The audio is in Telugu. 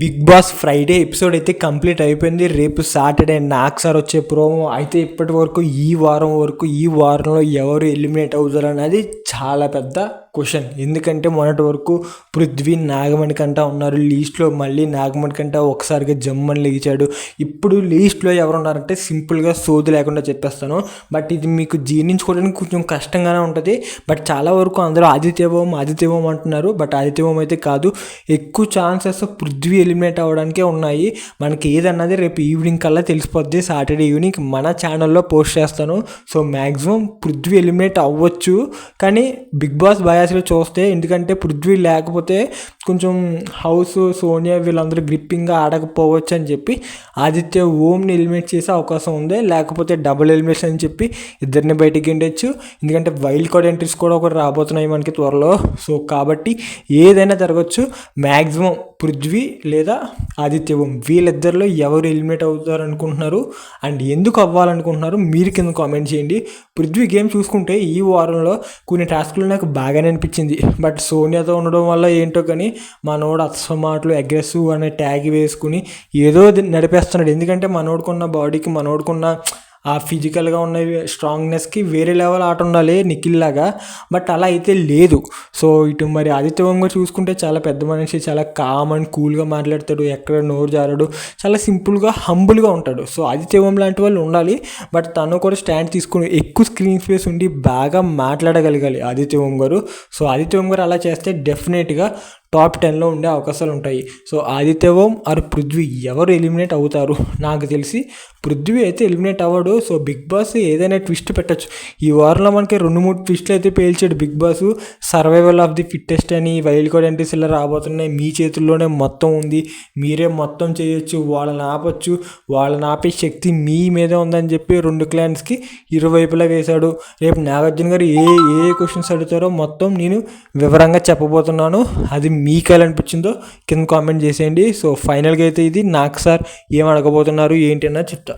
బిగ్ బాస్ ఫ్రైడే ఎపిసోడ్ అయితే కంప్లీట్ అయిపోయింది. రేపు సాటర్డే నాకు సార్ వచ్చే ప్రోమో అయితే ఇప్పటి వరకు ఈ వారంలో ఎవరు ఎలిమినేట్ అవుతారు అనేది చాలా పెద్ద క్వశ్చన్. ఎందుకంటే మొన్నటి వరకు పృథ్వీ నాగమణికంట ఉన్నారు లీస్ట్లో. మళ్ళీ నాగమణికంట ఒకసారిగా జమ్మని లెగిచాడు. ఇప్పుడు లీస్ట్లో ఎవరు ఉన్నారంటే సింపుల్గా సోది లేకుండా చెప్పేస్తాను. బట్ ఇది మీకు జీర్ణించుకోవడానికి కొంచెం కష్టంగానే ఉంటుంది. బట్ చాలా వరకు అందరూ ఆదిత్యవం అంటున్నారు. బట్ ఆదిత్యవం అయితే కాదు. ఎక్కువ ఛాన్సెస్ పృథ్వీ ఎలిమినేట్ అవ్వడానికే ఉన్నాయి. మనకి ఏదన్నది రేపు ఈవినింగ్ కల్లా తెలిసిపోద్ది. సాటర్డే ఈవినింగ్ మన ఛానల్లో పోస్ట్ చేస్తాను. సో మ్యాక్సిమం పృథ్వీ ఎలిమినేట్ అవ్వచ్చు. కానీ బిగ్ బాస్ బయాస్లో చూస్తే, ఎందుకంటే పృథ్వీ లేకపోతే కొంచెం హౌస్ సోనియా వీళ్ళందరూ గ్రిప్పింగ్గా ఆడకపోవచ్చు అని చెప్పి ఆదిత్య ఓంని ఎలిమినేట్ చేసే అవకాశం ఉంది. లేకపోతే డబుల్ ఎలిమినేషన్ అని చెప్పి ఇద్దరిని బయటికి ఎండొచ్చు. ఎందుకంటే వైల్డ్ కార్డ్ ఎంట్రీస్ కూడా ఒకటి రాబోతున్నాయి మనకి త్వరలో. సో కాబట్టి ఏదైనా జరగచ్చు. మ్యాక్సిమం పృథ్వీ లేదా ఆదిత్య ఓం వీళ్ళిద్దరిలో ఎవరు ఎలిమినేట్ అవుతారు అనుకుంటున్నారు అండ్ ఎందుకు అవ్వాలనుకుంటున్నారు మీరు కింద కామెంట్ చేయండి. పృథ్వీ గేమ్ చూసుకుంటే ఈ వారంలో కొన్ని టాస్క్లు నాకు బాగానే అనిపించింది. బట్ సోనియాతో ఉండడం వల్ల ఏంటో కానీ మనోడు అసమాట్లు అగ్రెసివ్ అనే ట్యాగ్ వేసుకుని ఏదో నడిపేస్తున్నాడు. ఎందుకంటే మనోడుకున్న బాడీకి మనోడుకున్న ఆ ఫిజికల్గా ఉన్న స్ట్రాంగ్నెస్కి వేరే లెవెల్ ఆట ఉండాలి నిఖిల్ లాగా. బట్ అలా అయితే లేదు. సో ఇటు మరి ఆదిత్యవంగా చూసుకుంటే చాలా పెద్ద మనిషి, చాలా కామ్ అండ్ కూల్గా మాట్లాడతాడు, ఎక్కడ నోరు జారడు, చాలా సింపుల్గా హంబుల్గా ఉంటాడు. సో ఆదిత్యవం లాంటి వాళ్ళు ఉండాలి. బట్ తను కూడా స్టాండ్ తీసుకుని ఎక్కువ స్క్రీన్ స్పేస్ ఉండి బాగా మాట్లాడగలగాలి ఆదిత్యవం గారు. సో ఆదిత్యవం గారు అలా చేస్తే డెఫినెట్గా టాప్ 10లో ఉండే అవకాశాలు ఉంటాయి. సో ఆదిత్యవం ఆర్ పృథ్వీ ఎవరు ఎలిమినేట్ అవుతారు? నాకు తెలిసి పృథ్వీ అయితే ఎలిమినేట్ అవ్వడు. సో బిగ్ బాస్ ఏదైనా ట్విస్ట్ పెట్టచ్చు. ఈ వారంలో మనకి 2-3 ట్విస్ట్లు అయితే పేల్చాడు Bigg Boss. Survival of the fittest అని, వైల్డ్ కార్డ్ ఎంట్రీస్ ఇలా రాబోతున్నాయి, మీ చేతుల్లోనే మొత్తం ఉంది, మీరే మొత్తం చేయొచ్చు, వాళ్ళని ఆపచ్చు, వాళ్ళని ఆపే శక్తి మీ మీదే ఉందని చెప్పి 2 క్లాన్స్కి ఇరువైపులా వేశాడు. రేపు నాగార్జున గారు ఏ క్వశ్చన్స్ అడుగుతారో మొత్తం నేను వివరంగా చెప్పబోతున్నాను. అది మీకు ఎలా అనిపించిందో కింద కామెంట్ చేసేయండి. సో ఫైనల్గా అయితే ఇది నాకు సార్ ఏం అడగబోతున్నారు ఏంటి అన్నది చెప్తా.